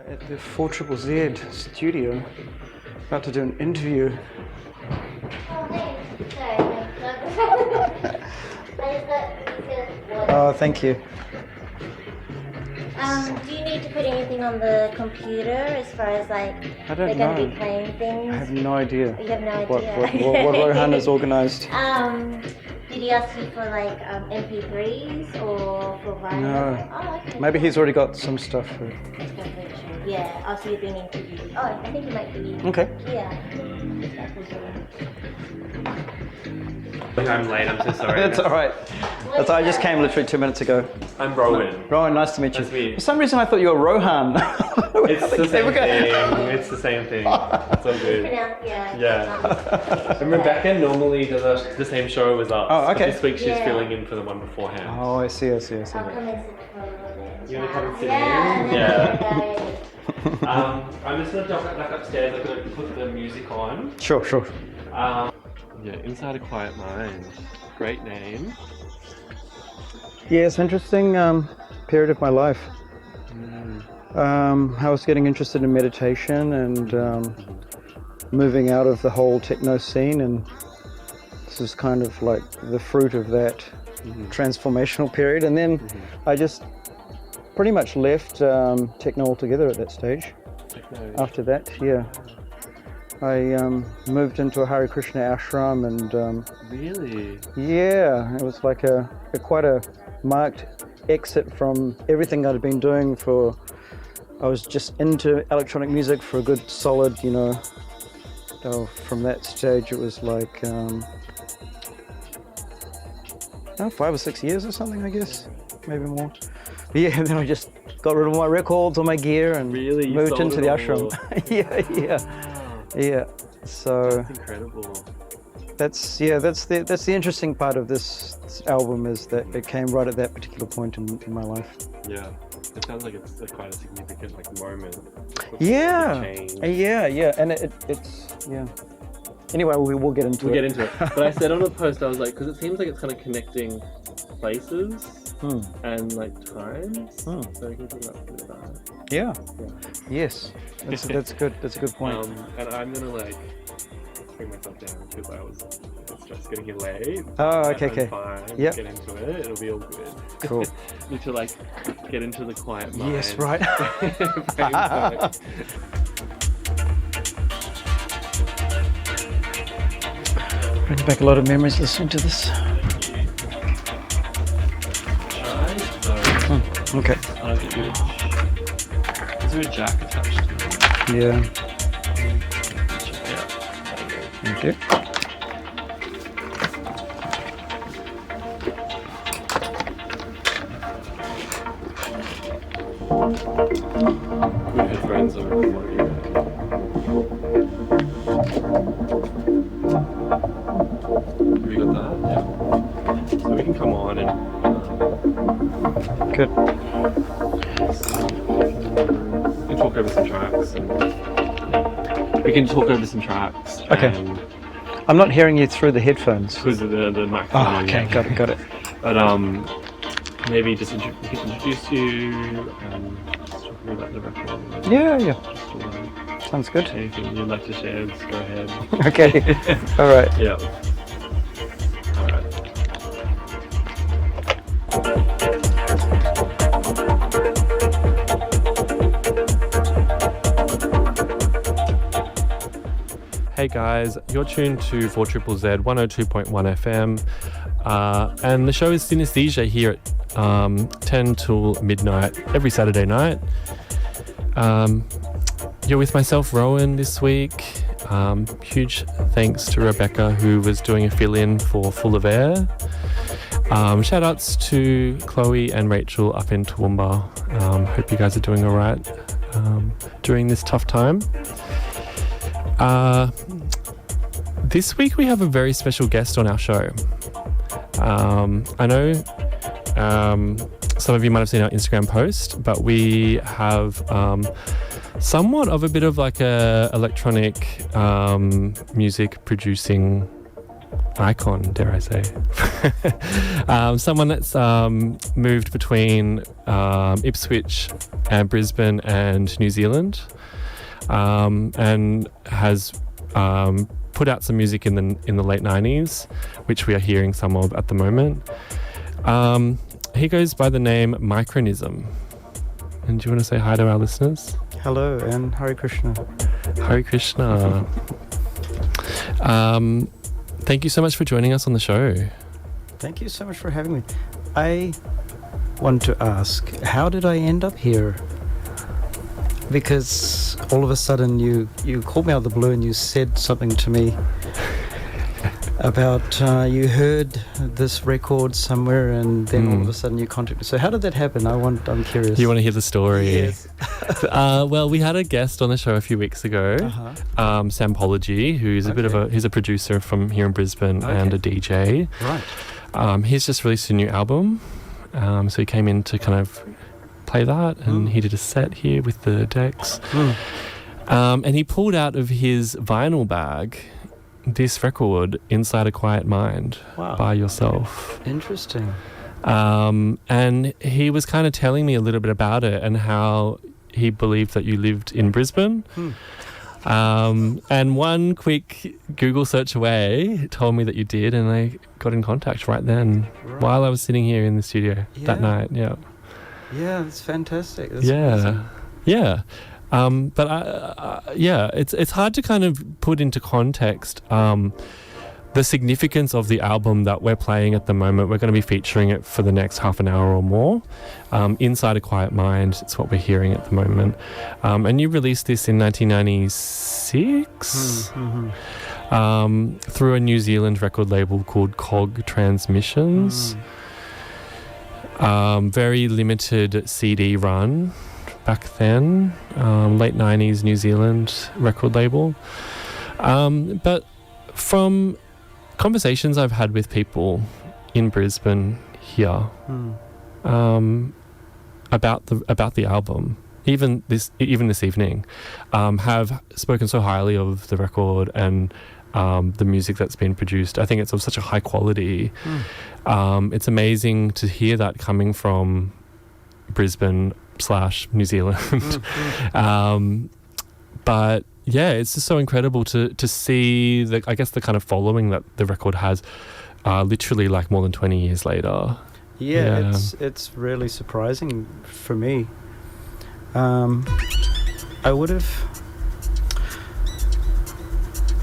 at the 4ZZZ studio, about to do an interview. Oh, thank you. Do you need to put anything on the computer as far as like I don't they're know. going to be playing things? I have no idea. You have no What idea. Rohan has organised. Did he ask you for like MP3s or for vinyl? No. Oh, okay. Maybe he's already got some stuff. Yeah, also you're being interviewed. Oh, I think you might be. Okay. Yeah. I'm late, I'm so sorry. That's all right. That's I just came literally 2 minutes ago. I'm Rowan. Rowan, nice to meet you. Nice to meet you. For some reason I thought you were Rohan. It's the same thing. It's the same thing. It's all good. Yeah. And Rebecca normally does the same show as us. Oh, okay. This week she's filling in for the one beforehand. Oh, I see. I'll come and sit for a little bit. You want to come and sit Yeah. in? Yeah. I'm just going to jump back upstairs. I'm going to put the music on. Sure. Yeah, Inside a Quiet Mind. Great name. Yeah, it's an interesting period of my life. I was getting interested in meditation and moving out of the whole techno scene, and this is kind of like the fruit of that transformational period. And then I just pretty much left techno altogether at that stage. After that, yeah. I moved into a Hare Krishna ashram and Really? yeah, it was like a quite a marked exit from everything I'd been doing for. I was just into electronic music for a good solid, from that stage it was like 5 or 6 years or something, I guess, maybe more. But yeah, and then I just got rid of all my records, all my gear, and Really? moved into the ashram. Yeah. So That's incredible. that's the interesting part of this album, is that it came right at that particular point in my life. Yeah. It sounds like it's quite a significant moment. Yeah, Change. yeah, and it's Anyway, we'll get into it. We'll get into it. But I said on a post, I was like, because it seems like it's kind of connecting places and like times. So we can talk about that. Yeah. Yes. That's good. That's a good point. And I'm gonna like bring myself down because I was just getting here late. Oh, okay. I'm fine. Yep. Get into it. It'll be all good. Cool. Need to like get into the quiet mind. Yes, right. Brings back a lot of memories listening to this. Okay. I'll get you. Is there a jack attached to it? Yeah. Yeah. Okay. Good headphones are Have you got that? Yeah. So we can come on and Good. we can talk over some tracks. Okay. I'm not hearing you through the headphones. Because of the microphone. Oh, okay. Got it. But maybe just we can introduce you and just talk about the record. Yeah. Just, Sounds good. anything you'd like to share, just go ahead. Okay. All right. Yeah. All right. Hey guys, you're tuned to 4ZZZ 102.1 FM, and the show is Synaesthesia here at 10 till midnight every Saturday night. You're with myself, Rowan, this week. Huge thanks to Rebecca, who was doing a fill-in for Full of Air. Shout outs to Chloe and Rachel up in Toowoomba. Hope you guys are doing all right during this tough time. This week we have a very special guest on our show. I know some of you might have seen our Instagram post, but we have somewhat of a bit of like a electronic music producing icon, dare I say. Someone that's moved between Ipswich and Brisbane and New Zealand, and has put out some music in the late 90s, which we are hearing some of at the moment. He goes by the name Micronism. And do you want to say hi to our listeners? Hello, and Hare Krishna. Hare Krishna. Thank you so much for joining us on the show. Thank you so much for having me. I want to ask, how did I end up here? Because all of a sudden you called me out of the blue and you said something to me about you heard this record somewhere, and then all of a sudden you contacted me. So how did that happen? I'm curious. You want to hear the story? Yes. Well, we had a guest on the show a few weeks ago, Sampology, who's he's a producer from here in Brisbane and a DJ. Right. He's just released a new album, so he came in to kind of play that, and he did a set here with the decks. And he pulled out of his vinyl bag this record, Inside a Quiet Mind, by Yourself. Interesting. And he was kind of telling me a little bit about it and how he believed that you lived in Brisbane. And one quick Google search away told me that you did, and I got in contact right then while I was sitting here in the studio that night. Yeah, that's fantastic. That's amazing. But it's hard to kind of put into context the significance of the album that we're playing at the moment. We're going to be featuring it for the next half an hour or more. Inside a Quiet Mind, it's what we're hearing at the moment. And you released this in 1996 through a New Zealand record label called Cog Transmissions. Very limited CD run back then, late 90s New Zealand record label. But from conversations I've had with people in Brisbane here about the album, even this evening, have spoken so highly of the record and the music that's been produced. I think it's of such a high quality. It's amazing to hear that coming from Brisbane / New Zealand. But yeah, it's just so incredible to see the kind of following that the record has, literally like more than 20 years later. It's really surprising for me. I would have.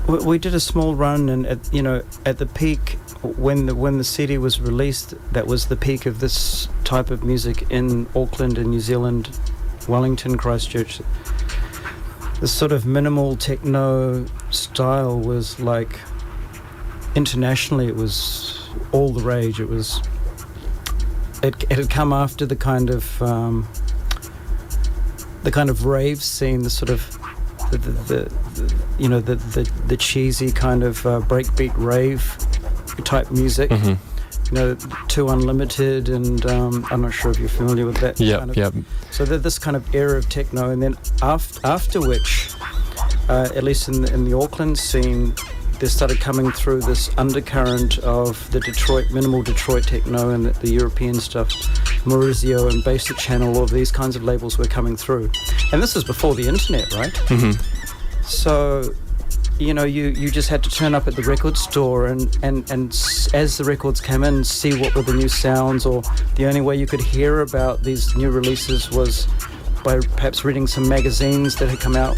We did a small run, and at the peak, when the CD was released, that was the peak of this type of music in Auckland and New Zealand, Wellington, Christchurch. This sort of minimal techno style was like, internationally it was all the rage. It had come after the kind of rave scene, the sort of the cheesy kind of breakbeat rave type music. Too Unlimited, and I'm not sure if you're familiar with that. So this kind of era of techno, and then after which, at least in the Auckland scene, there started coming through this undercurrent of the minimal Detroit techno and the European stuff. Maurizio and Basic Channel, all of these kinds of labels were coming through, and this is before the internet, right? So you just had to turn up at the record store and as the records came in, see what were the new sounds, or the only way you could hear about these new releases was by perhaps reading some magazines that had come out.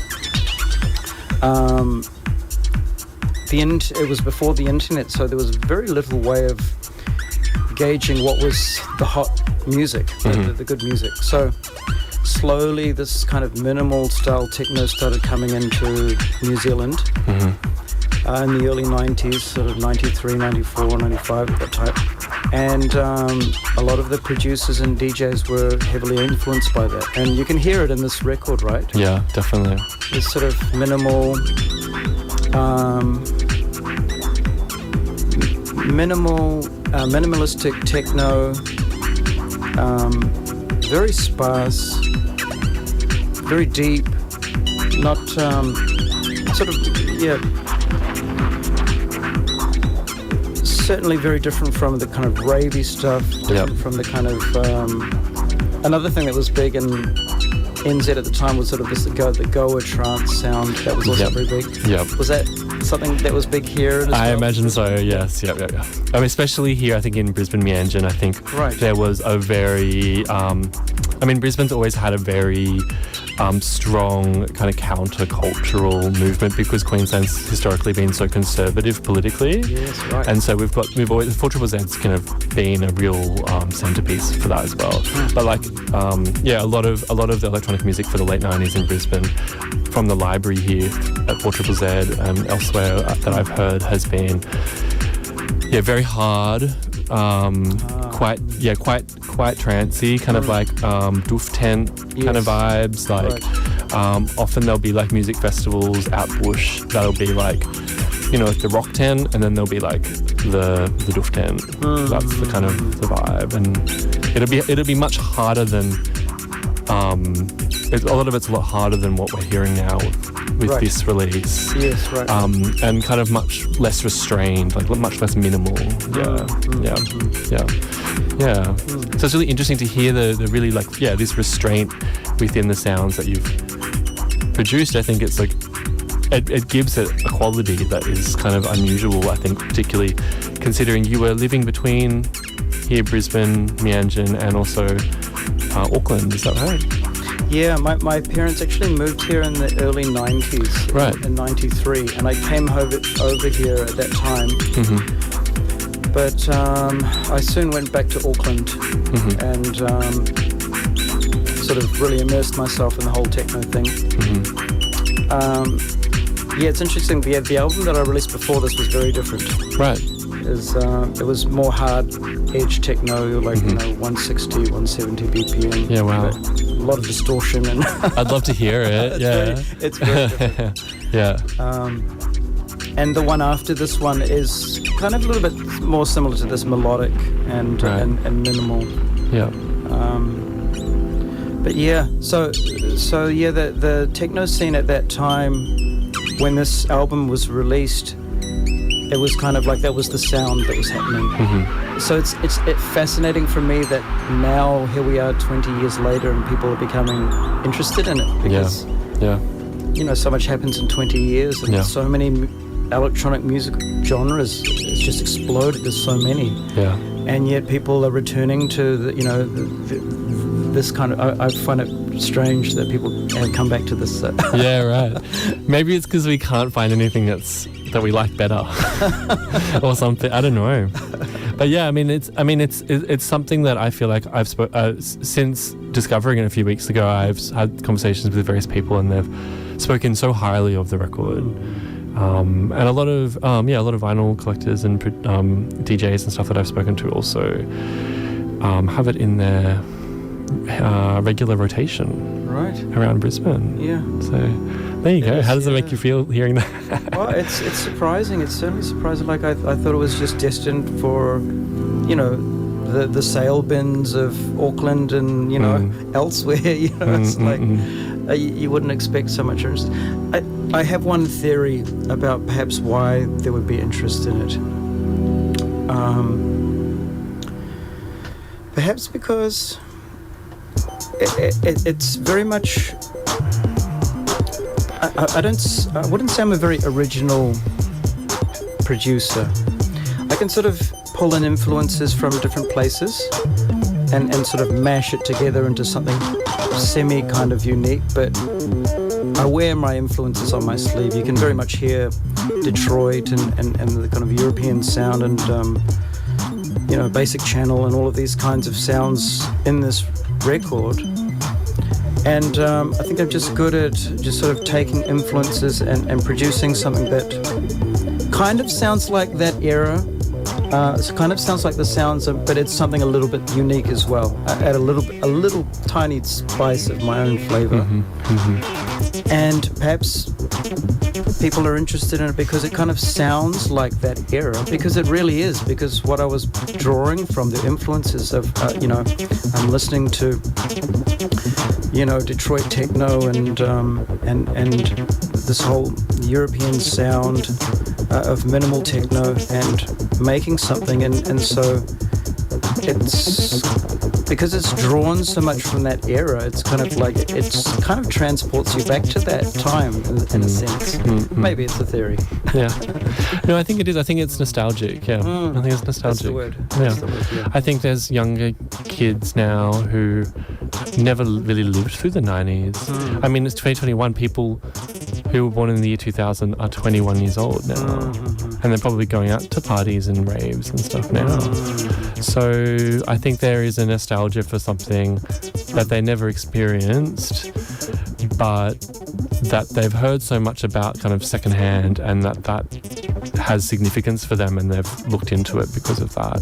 It was before the internet, so there was very little way of gauging what was the hot music, the good music. So slowly this kind of minimal style techno started coming into New Zealand in the early 90s, sort of 93, 94, 95, that type. And a lot of the producers and DJs were heavily influenced by that. And you can hear it in this record, right? Yeah, definitely. This sort of minimalistic techno, very sparse, very deep, not certainly very different from the kind of ravey stuff, different from the kind of another thing that was big in NZ at the time was sort of the Goa trance sound. That was also very big. Was that something that was big here as well? I imagine so, yes. I mean, especially here, I think in Brisbane, Meanjin, I think there was a very I mean, Brisbane's always had a very strong kind of counter-cultural movement because Queensland's historically been so conservative politically. Yes, right. And so we've always, 4ZZ's kind of been a real centerpiece for that as well. But like, a lot of the electronic music for the late 90s in Brisbane from the library here at 4ZZZ and elsewhere that I've heard has been very hard, quite trancy, kind of like doof tent kind of vibes. Like often there'll be like music festivals out bush that'll be like, you know, like the rock tent, and then there'll be like the doof tent. That's the kind of the vibe, and it'll be much harder than a lot of it's a lot harder than what we're hearing now with this release. Yes, right. And kind of much less restrained, like much less minimal. So it's really interesting to hear the really like, this restraint within the sounds that you've produced. I think it's like, it gives it a quality that is kind of unusual, I think, particularly considering you were living between here, Brisbane, Meanjin, and also Auckland. Is that right? Yeah, my parents actually moved here in the early 90s, in 93, and I came over here at that time. But I soon went back to Auckland and sort of really immersed myself in the whole techno thing. It's interesting. The album that I released before this was very different. Right. It was more hard edge techno, like 160, 170 BPM. Yeah, wow. A lot of distortion and. I'd love to hear it. It's very different. And the one after this one is kind of a little bit more similar to this, melodic and minimal. The techno scene at that time, when this album was released, it was kind of like that was the sound that was happening. So it's fascinating for me that now here we are 20 years later and people are becoming interested in it because so much happens in 20 years and so many electronic music genres. It's just exploded. There's so many. And yet people are returning to this kind of. I find it strange that people come back to this. Maybe it's because we can't find anything that we like better or something. I don't know. But it's something that I feel like I've since discovering it a few weeks ago. I've had conversations with various people and they've spoken so highly of the record. And a lot of vinyl collectors and DJs and stuff that I've spoken to also have it in their regular rotation around Brisbane. So there you go. How does it make you feel hearing that? Well, it's surprising. It's certainly surprising. Like I thought it was just destined for, the sale bins of Auckland and elsewhere. It's like you wouldn't expect so much interest. I have one theory about perhaps why there would be interest in it. Perhaps because it's very much. I wouldn't say I'm a very original producer. I can sort of pull in influences from different places and sort of mash it together into something semi kind of unique, but I wear my influences on my sleeve. You can very much hear Detroit and the kind of European sound and Basic Channel and all of these kinds of sounds in this record. And I think I'm just good at just sort of taking influences and producing something that kind of sounds like that era. It kind of sounds like the sounds, but it's something a little bit unique as well. I add a little tiny spice of my own flavor. And perhaps people are interested in it because it kind of sounds like that era, because it really is, because what I was drawing from, the influences of, I'm listening to, Detroit techno and this whole European sound of minimal techno and making something, and so it's because it's drawn so much from that era. It's kind of like kind of transports you back to that time in a sense. Maybe it's a theory. Yeah. No, I think it is. I think it's nostalgic. Yeah. I think it's nostalgic. That's the word. Yeah. That's the word, yeah. I think there's younger kids now who never really lived through the 90s. I mean, it's 2021. People who were born in the year 2000 are 21 years old now. And they're probably going out to parties and raves and stuff now. So I think there is a nostalgia for something that they never experienced, but that they've heard so much about kind of secondhand, and that has significance for them, and they've looked into it because of that.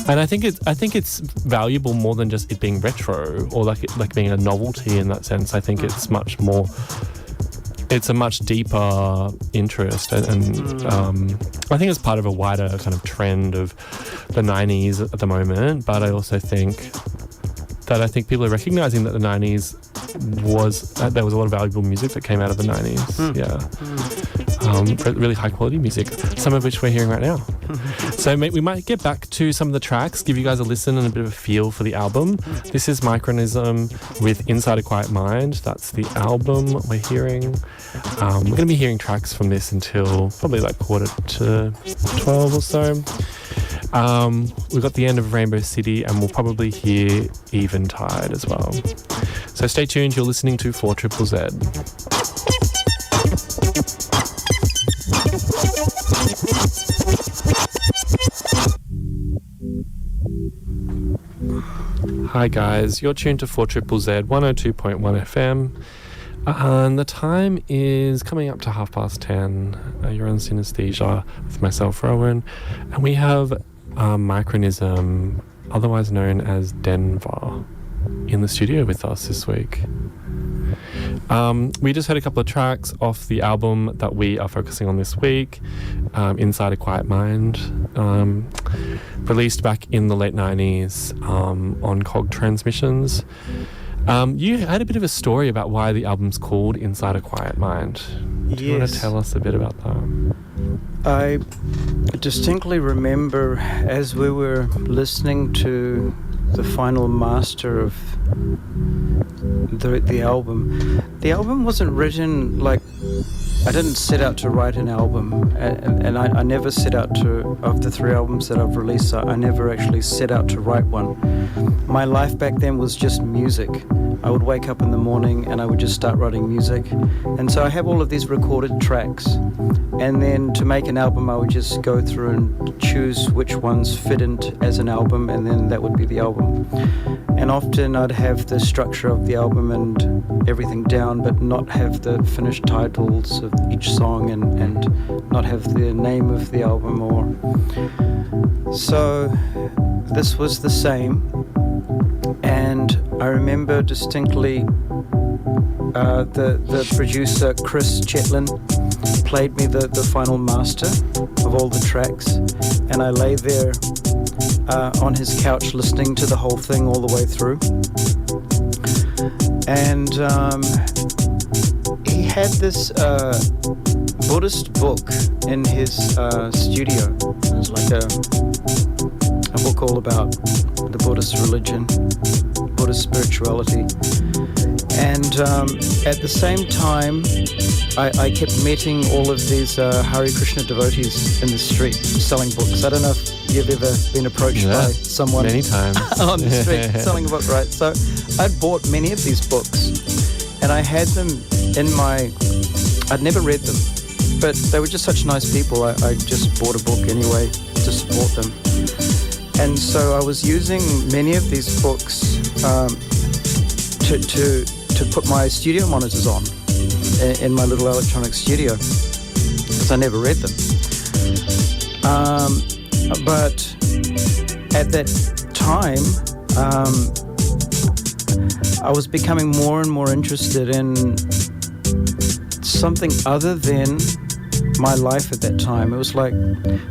And I think it's valuable more than just it being retro or like being a novelty in that sense. I think it's much more. It's a much deeper interest, and I think it's part of a wider kind of trend of the 90s at the moment. But I also think people are recognizing that the 90s there was a lot of valuable music that came out of the 90s. Really high quality music, some of which we're hearing right now. So we might get back to some of the tracks, give you guys a listen and a bit of a feel for the album. This is Micronism with Inside a Quiet Mind. That's the album we're hearing. We're going to be hearing tracks from this until probably like 11:45 or so. We've got the end of Rainbow City, and we'll probably hear Eventide as well. So stay tuned, you're listening to 4ZZZ. Hi guys, you're tuned to 4ZZZ 102.1 FM. And the time is coming up to 10:30. You're on Synaesthesia with myself, Rowan, and we have Micronism, otherwise known as Denver, in the studio with us this week. We just heard a couple of tracks off the album that we are focusing on this week, Inside a Quiet Mind, released back in the late 90s on COG Transmissions. You had a bit of a story about why the album's called Inside a Quiet Mind. Do you want to tell us a bit about that? I distinctly remember as we were listening to the final master of the album. The album wasn't written like... I didn't set out to write an album, and I never set out to, of the 3 albums that I've released, I never actually set out to write one. My life back then was just music. I would wake up in the morning and I would just start writing music. And so I have all of these recorded tracks, and then to make an album I would just go through and choose which ones fit in as an album, and then that would be the album. And often I'd have the structure of the album and everything down, but not have the finished titles of each song, and not have the name of the album. So this was the same, and I remember distinctly the producer Chris Chetlin played me the final master of all the tracks, and I lay there on his couch listening to the whole thing all the way through. And he had this Buddhist book in his studio. It was like a book all about the Buddhist religion, Buddhist spirituality. And at the same time, I kept meeting all of these Hare Krishna devotees in the street selling books. I don't know if you've ever been approached by someone many times on the street selling a book, right? So I'd bought many of these books, and I had them in I'd never read them, but they were just such nice people. I just bought a book anyway to support them. And so I was using many of these books to put my studio monitors on in my little electronic studio, because I never read them. But at that time, I was becoming more and more interested in something other than my life at that time. It was like,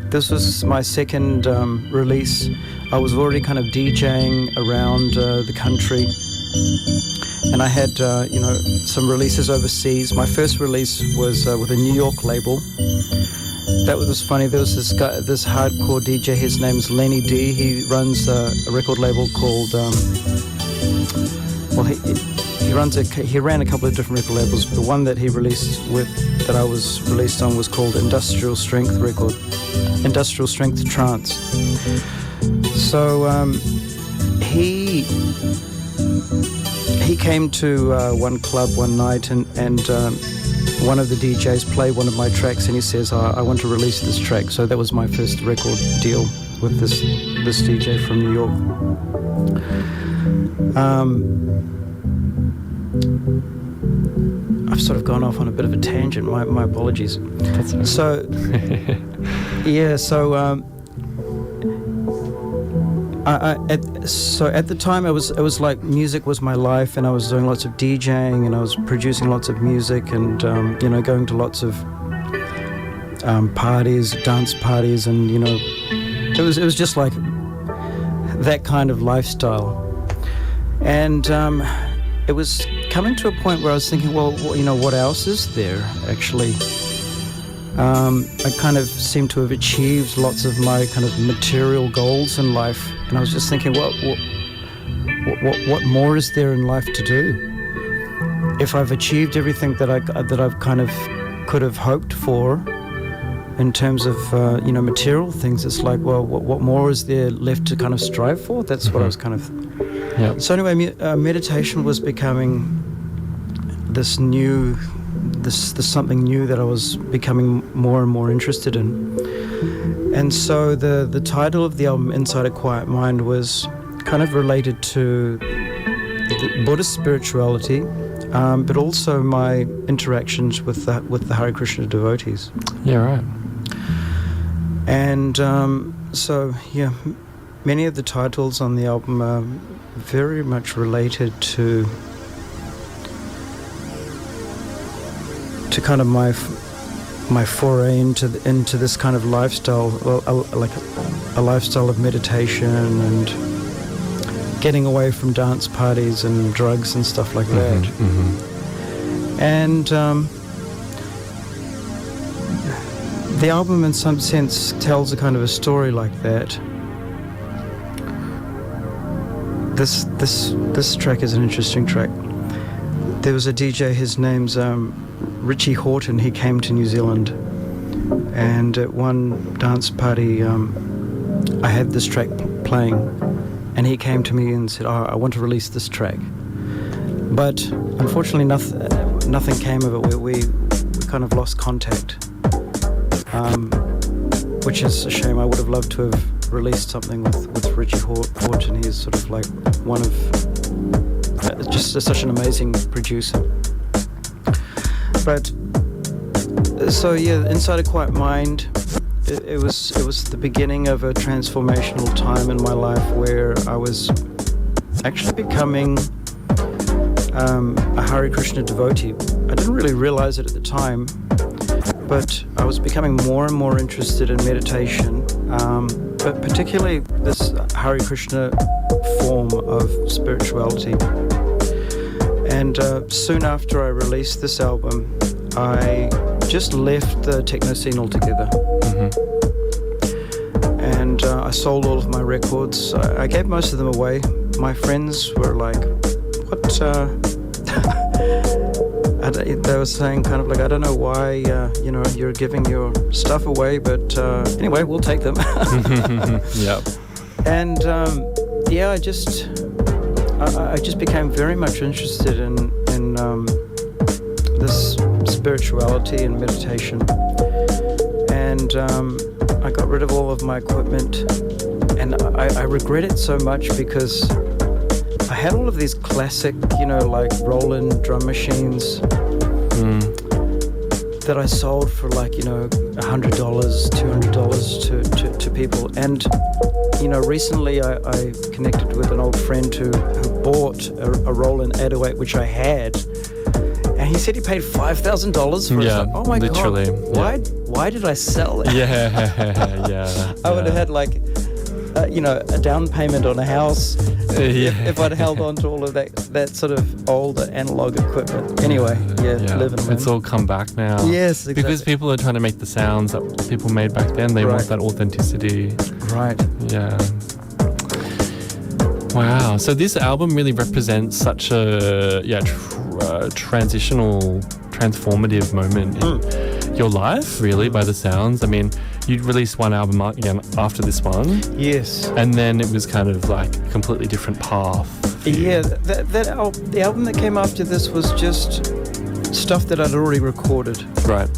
this was my second release. I was already kind of DJing around the country, and I had some releases overseas. My first release was with a New York label, that was funny. There was this guy, this hardcore DJ. His name's Lenny D. He runs a record label called. He ran a couple of different record labels. The one that he released that I was released on was called Industrial Strength Trance. So he came to one club one night and one of the DJs played one of my tracks and he says, I want to release this track. So that was my first record deal with this DJ from New York. I've sort of gone off on a bit of a tangent. My apologies. That's right. So, yeah. So, at the time, it was like music was my life, and I was doing lots of DJing, and I was producing lots of music, and going to lots of parties, dance parties, and it was just like that kind of lifestyle, and it was coming to a point where I was thinking, well, what else is there actually? I kind of seem to have achieved lots of my kind of material goals in life, and I was just thinking, what more is there in life to do? If I've achieved everything that I've kind of could have hoped for in terms of material things, it's like, well, what more is there left to kind of strive for? That's what I was kind of. Yeah. So anyway, meditation was becoming this something new that I was becoming more and more interested in. And so the title of the album, Inside a Quiet Mind, was kind of related to the Buddhist spirituality, but also my interactions with the Hare Krishna devotees. Yeah, right. And so, yeah, many of the titles on the album are very much related to kind of my foray into this kind of lifestyle, like a lifestyle of meditation and getting away from dance parties and drugs and stuff like that. Mm-hmm. And the album, in some sense, tells a kind of a story like that. This track is an interesting track. There was a DJ, his name's Richie Horton. He came to New Zealand, and at one dance party I had this track playing, and he came to me and said, I want to release this track. But unfortunately nothing came of it. We kind of lost contact, which is a shame. I would have loved to have released something with Richie Horton. He's sort of like one of just such an amazing producer. But so yeah, Inside a Quiet Mind, it was the beginning of a transformational time in my life where I was actually becoming a Hare Krishna devotee. I didn't really realize it at the time, but I was becoming more and more interested in meditation, but particularly this Hare Krishna form of spirituality. And soon after I released this album, I just left the techno scene altogether. Mm-hmm. And I sold all of my records. I gave most of them away. My friends were like, what? They were saying kind of like, I don't know why, you're giving your stuff away, but anyway, we'll take them. Yep. And I just became very much interested in this spirituality and meditation, and I got rid of all of my equipment, and I regret it so much because I had all of these classic, like Roland drum machines that I sold for like, $100, $200 to people. And recently I connected with an old friend who bought a Roland 808, which I had, and he said he paid $5,000 for it. Yeah, like, oh my literally. God, why did I sell it? Yeah. I would have had like a down payment on a house Yeah. if I'd held on to all of that sort of old analog equipment. Anyway, living. It's all come back now. Yes, exactly. Because people are trying to make the sounds that people made back then. They want that authenticity. Right. Yeah. Wow. So this album really represents such a transitional, transformative moment in your life, really, by the sounds. I mean, you released one album again after this one. Yes. And then it was kind of like a completely different path. Yeah, the album that came after this was just stuff that I'd already recorded. Right.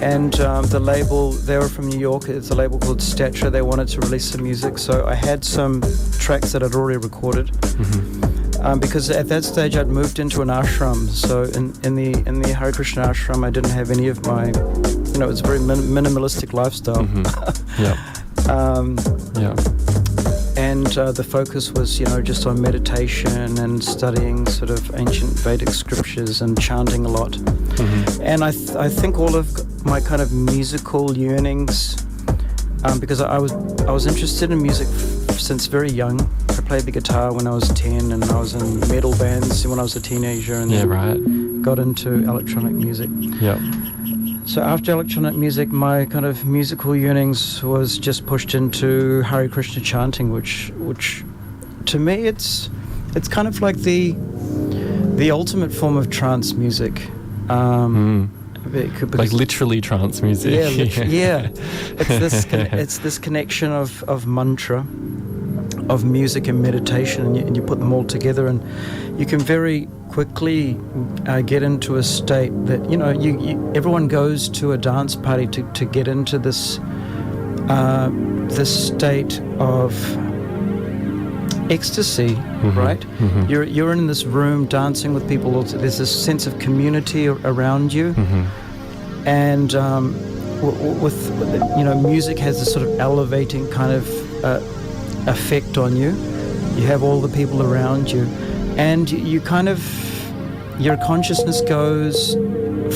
And the label, they were from New York, it's a label called Stature. They wanted to release some music, so I had some tracks that I'd already recorded. Mm-hmm. Because at that stage I'd moved into an ashram. So in the Hare Krishna ashram, I didn't have any of my, it was a very minimalistic lifestyle. Mm-hmm. Yeah. And the focus was, just on meditation and studying sort of ancient Vedic scriptures and chanting a lot. Mm-hmm. And I think all of my kind of musical yearnings, because I was interested in music since very young. I played the guitar when I was 10, and I was in metal bands when I was a teenager, and then got into electronic music. Yeah. So after electronic music, my kind of musical yearnings was just pushed into Hare Krishna chanting, which to me it's kind of like the ultimate form of trance music. Like literally trance music. Yeah. It's this connection of mantra, of music and meditation, and you put them all together, and you can very quickly get into a state that everyone goes to a dance party to get into this state of ecstasy, right? Mm-hmm. You're in this room dancing with people. There's this sense of community around you, and with music has this sort of elevating kind of effect on you. You have all the people around you, and you kind of, your consciousness goes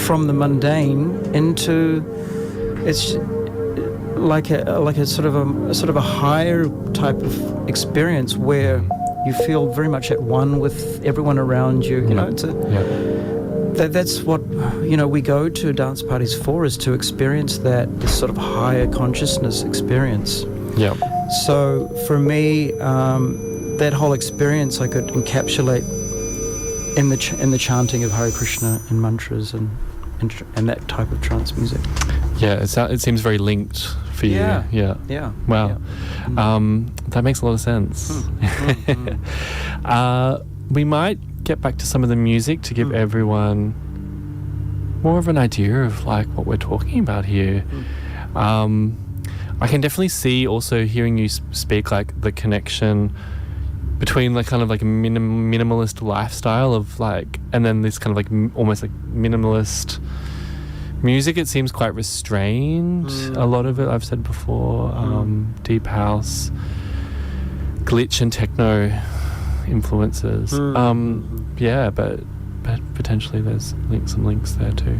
from the mundane into, it's like a sort of a higher type of experience where you feel very much at one with everyone around you. That's what we go to dance parties for, is to experience this sort of higher consciousness experience. Yeah. So for me, that whole experience I could encapsulate in the chanting of Hare Krishna and mantras and that type of trance music. Yeah, it seems very linked for you. Yeah. Wow. Yeah. That makes a lot of sense. We might get back to some of the music to give everyone more of an idea of like what we're talking about here. I can definitely see also hearing you speak like the connection between like kind of like a minimalist lifestyle of like, and then this kind of like almost like minimalist music. It seems quite restrained. A lot of it, I've said before, deep house, glitch and techno influences. But potentially there's some links there too.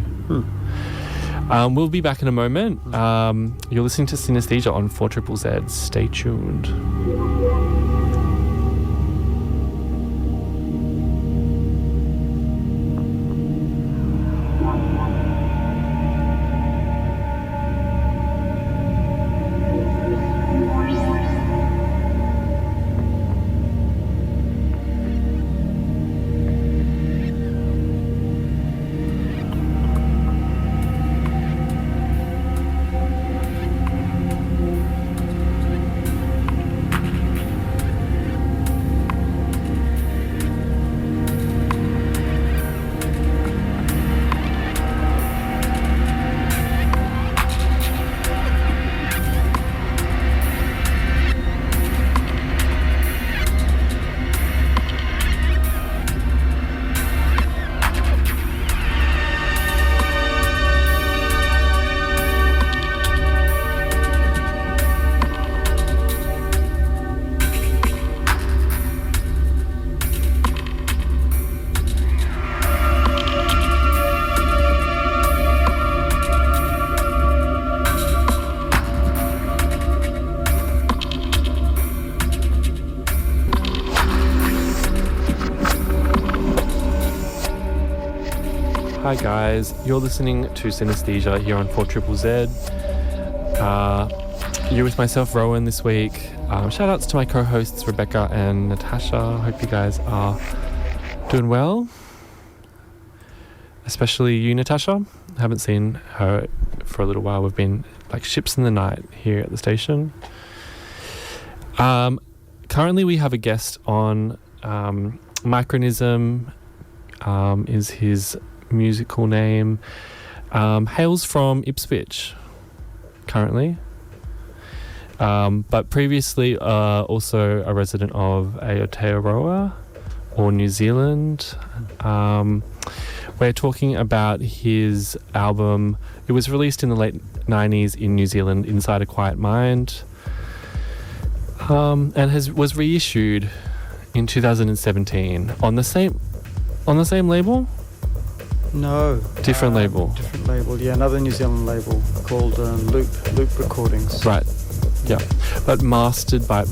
We'll be back in a moment. You're listening to Synaesthesia on 4ZZZ. Stay tuned. Hi guys, you're listening to Synaesthesia here on 4ZZZ. You're with myself, Rowan, this week. Shout outs to my co-hosts Rebecca and Natasha. Hope you guys are doing well. Especially you, Natasha. I haven't seen her for a little while. We've been like ships in the night here at the station. Currently we have a guest on. Micronism is his musical name. Hails from Ipswich currently. But previously also a resident of Aotearoa or New Zealand. We're talking about his album. It was released in the late 90s in New Zealand, Inside a Quiet Mind, and was reissued in 2017 on the same label. No. Different label. Different label, yeah. Another New Zealand label called Loop Recordings. Right. Yeah. But remastered by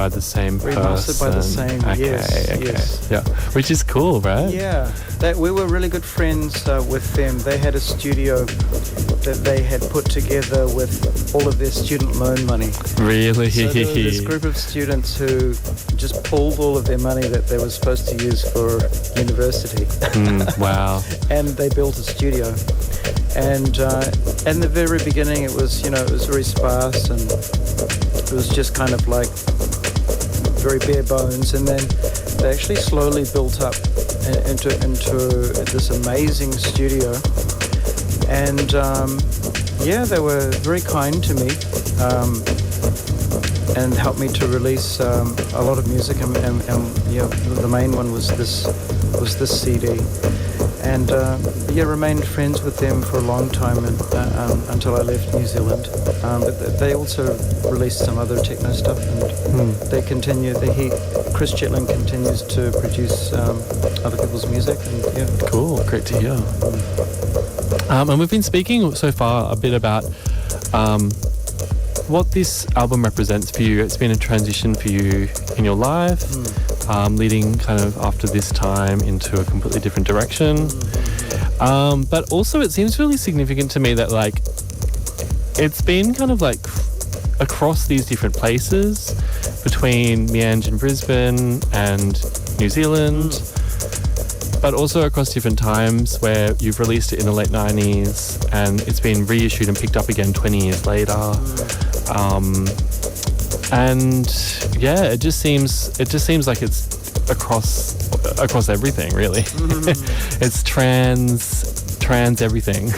the same person. Remastered by the same, yes. Yeah. Which is cool, right? Yeah. We were really good friends with them. They had a studio that they had put together with all of their student loan money. Really? So there was this group of students who just pulled all of their money that they were supposed to use for university. Wow. And they built a studio. And in the very beginning, it was very sparse, and it was just kind of like very bare bones. And then they actually slowly built up into this amazing studio. And they were very kind to me and helped me to release a lot of music. And the main one was this CD. And remained friends with them for a long time until I left New Zealand. But they also released some other techno stuff, and they continue. Chris Chetland continues to produce other people's music. And cool, great to hear. And we've been speaking so far a bit about what this album represents for you. It's been a transition for you in your life. Leading kind of after this time into a completely different direction. But also it seems really significant to me that like it's been kind of like across these different places between Meange in Brisbane and New Zealand, but also across different times where you've released it in the late 90s and it's been reissued and picked up again 20 years later. And yeah, it just seems like it's across everything, really. It's trans everything.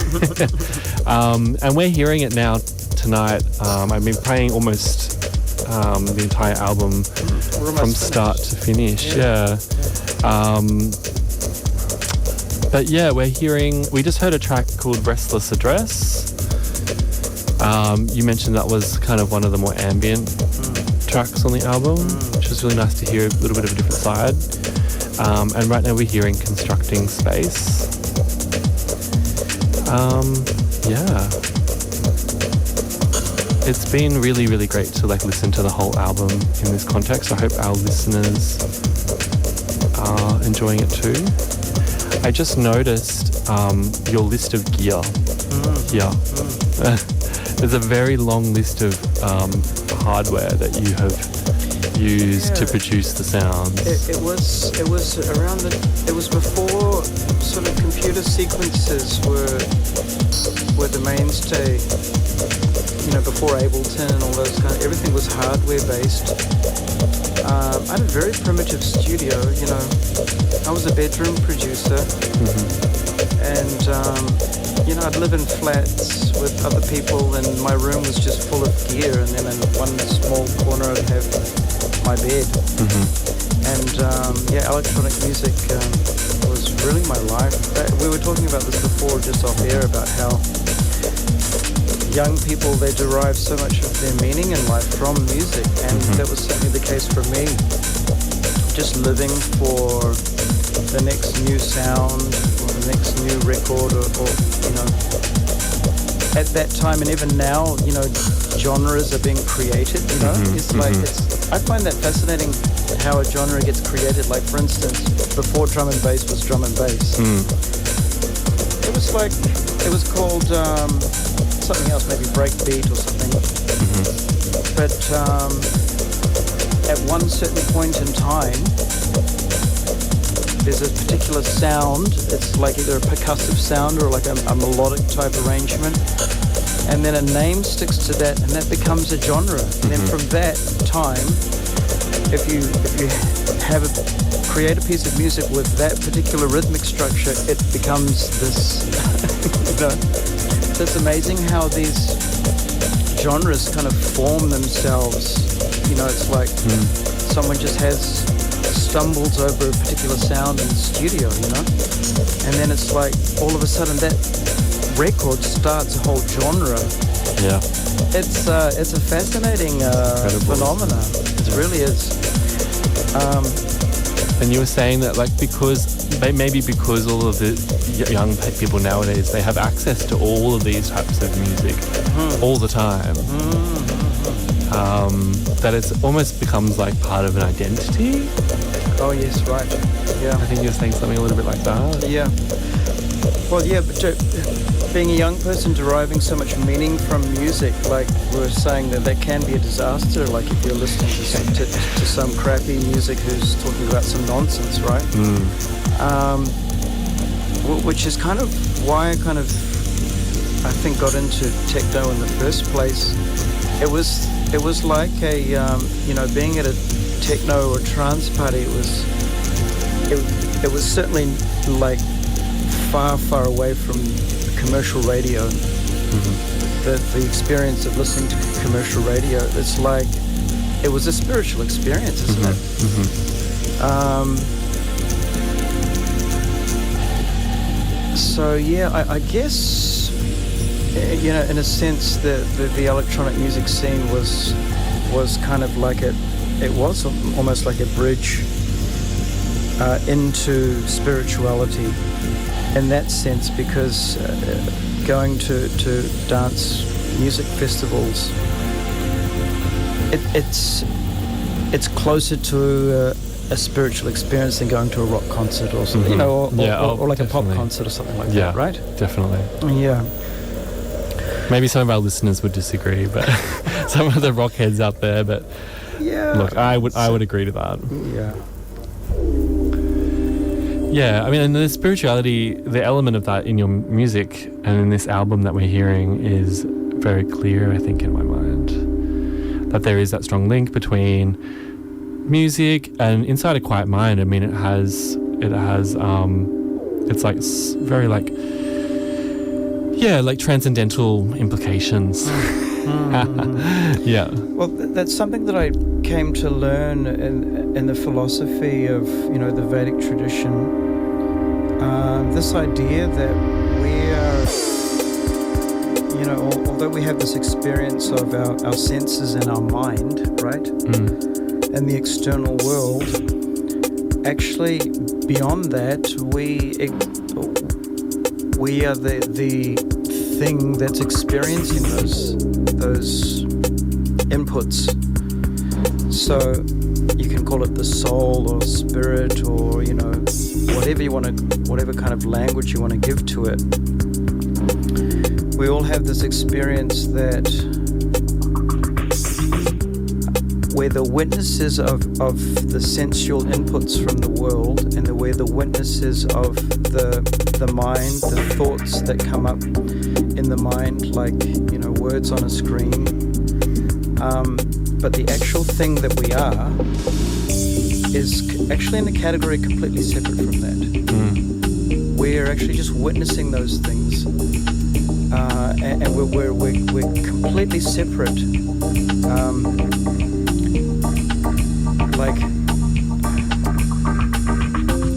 And we're hearing it now tonight. I've been playing almost the entire album from start to finish. Yeah. But yeah, we just heard a track called Restless Address. You mentioned that was kind of one of the more ambient tracks on the album, which was really nice to hear a little bit of a different side. And right now we're hearing Constructing Space. It's been really, really great to like listen to the whole album in this context. I hope our listeners are enjoying it too. I just noticed your list of gear. There's a very long list of hardware that you have used to produce the sounds. It was before sort of computer sequences were the mainstay. Before Ableton and all those everything was hardware based. I had a very primitive studio. I was a bedroom producer, and I'd live in flats with other people, and my room was just full of gear, and then in one small corner I'd have my bed. And electronic music was really my life. We were talking about this before, just off air, about how young people, they derive so much of their meaning in life from music, and that was certainly the case for me. Just living for the next new sound or the next new record, or at that time, and even now, genres are being created. I find that fascinating how a genre gets created. Like, for instance, before drum and bass was drum and bass. was like, it was called something else, maybe breakbeat or something. But at one certain point in time, there's a particular sound. It's like either a percussive sound or like a melodic type arrangement. And then a name sticks to that, and that becomes a genre. And then from that time, if you create a piece of music with that particular rhythmic structure, it becomes this. So it's amazing how these genres kind of form themselves. It's like someone just stumbles over a particular sound in the studio, and then it's like all of a sudden that record starts a whole genre. Yeah. It's a fascinating phenomenon. It really is. And you were saying that maybe because all of the young people nowadays, they have access to all of these types of music all the time. That it almost becomes like part of an identity. Oh yes, right. Yeah. I think you're saying something a little bit like that. Yeah. Well, yeah, but being a young person deriving so much meaning from music, like we were saying, that can be a disaster. Like if you're listening to some crappy music who's talking about some nonsense, right? Which is kind of why I I think got into techno in the first place. It was like being at a techno or trance party. It was certainly like far away from commercial radio. The experience of listening to commercial radio, it's like it was a spiritual experience, isn't it? So yeah, I guess in a sense the electronic music scene was kind of like it was almost like a bridge into spirituality in that sense, because going to dance music festivals, it's closer to a spiritual experience than going to a rock concert or something, or like definitely. A pop concert or something like that, right? Definitely. Yeah. Maybe some of our listeners would disagree, but some of the rock heads out there, but yeah, look, I would agree to that. Yeah. Yeah, I mean, and the spirituality, the element of that in your music and in this album that we're hearing is very clear, I think, in my mind. That there is that strong link between music and Inside a Quiet Mind. I mean, it's like very like, yeah, like transcendental implications. Yeah. Well, that's something that I came to learn in the philosophy of the Vedic tradition. This idea that we are, although we have this experience of our senses and our mind, right, and the external world, actually beyond that we are the thing that's experiencing those inputs. So you can call it the soul or spirit or whatever kind of language you want to give to it. We all have this experience that we're the witnesses of the sensual inputs from the world, and we're the witnesses of the mind, the thoughts that come up in the mind, like words on a screen. But the actual thing that we are is actually in a category completely separate from that. We're actually just witnessing those things, and we're completely separate. Like,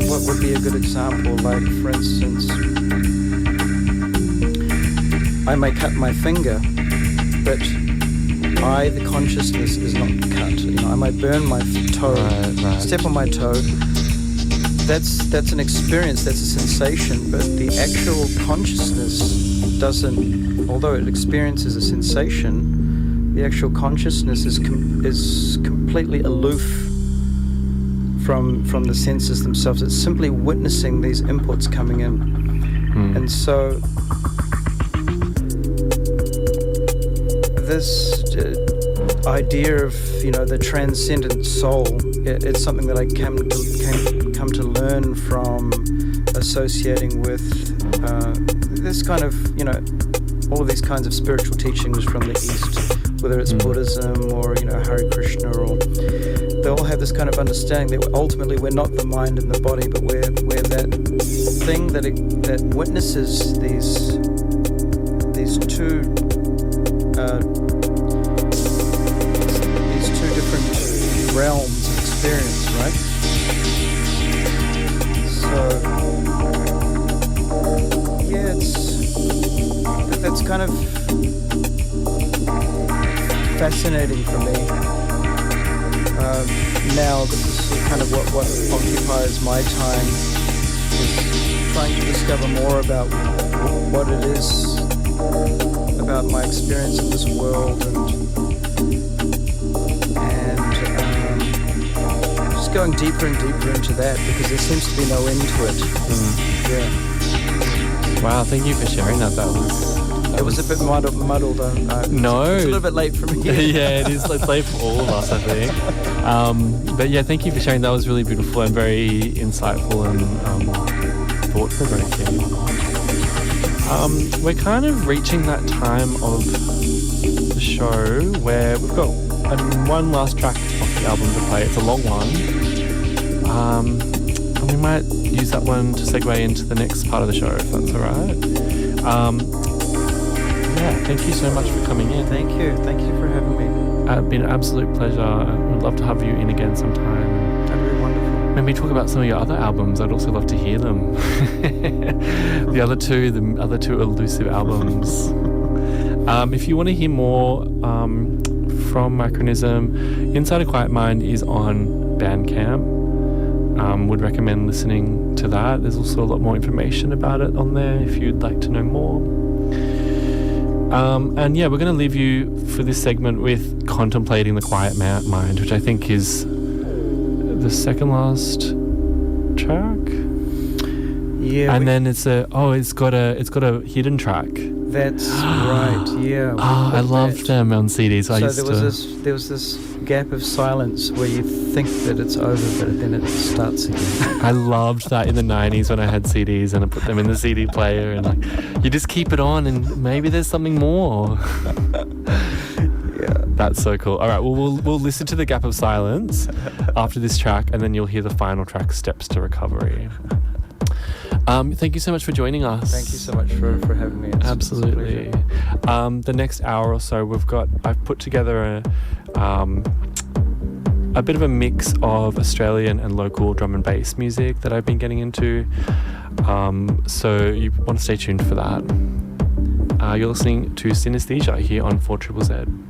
what would be a good example? Like, for instance, I may cut my finger, but the consciousness is not cut. I might burn my toe, step on my toe. That's an experience, that's a sensation, but the actual consciousness doesn't. Although it experiences a sensation, the actual consciousness is completely aloof from the senses themselves. It's simply witnessing these inputs coming in. And so this idea of, the transcendent soul, it's something that I come to learn from associating with this kind of, all of these kinds of spiritual teachings from the East, whether it's Buddhism or, Hare Krishna, or they all have this kind of understanding that ultimately we're not the mind and the body, but we're that thing that witnesses these two different realms of experience, right? So yeah, that's kind of fascinating for me. Now this is kind of what occupies my time, is trying to discover more about what it is about my experience in this world, and just going deeper and deeper into that, because there seems to be no end to it. Yeah. Wow, thank you for sharing that. It was a bit muddled. No. It's a little bit late for me. Yeah, it is. It's late for all of us, I think. But yeah, thank you for sharing. That was really beautiful and very insightful and thought-provoking. We're kind of reaching that time of the show where we've got one last track of the album to play. It's a long one. And we might use that one to segue into the next part of the show, if that's all right. Yeah, thank you so much for coming in. Thank you for having me. It's been an absolute pleasure. We'd love to have you in again sometime. That'd be wonderful. Maybe talk about some of your other albums. I'd also love to hear them. the other two elusive albums. If you want to hear more from Micronism, Inside a Quiet Mind is on Bandcamp. Would recommend listening to that. There's also a lot more information about it on there if you'd like to know more. And yeah, we're going to leave you for this segment with Contemplating the Quiet Mind, which I think is the second last track. Yeah. And then it's got a hidden track. That's right. Yeah. I loved them on CDs. So there was this gap of silence where you think that it's over, but then it starts again. I loved that in the 90s when I had CDs and I put them in the CD player, and you just keep it on and maybe there's something more. Yeah. That's so cool. All right, well, we'll listen to the gap of silence after this track, and then you'll hear the final track, Steps to Recovery. Thank you so much for joining us. Thank you so much for having me. Absolutely. The next hour or so, I've put together a bit of a mix of Australian and local drum and bass music that I've been getting into. So you want to stay tuned for that. You're listening to Synaesthesia here on 4ZZZ.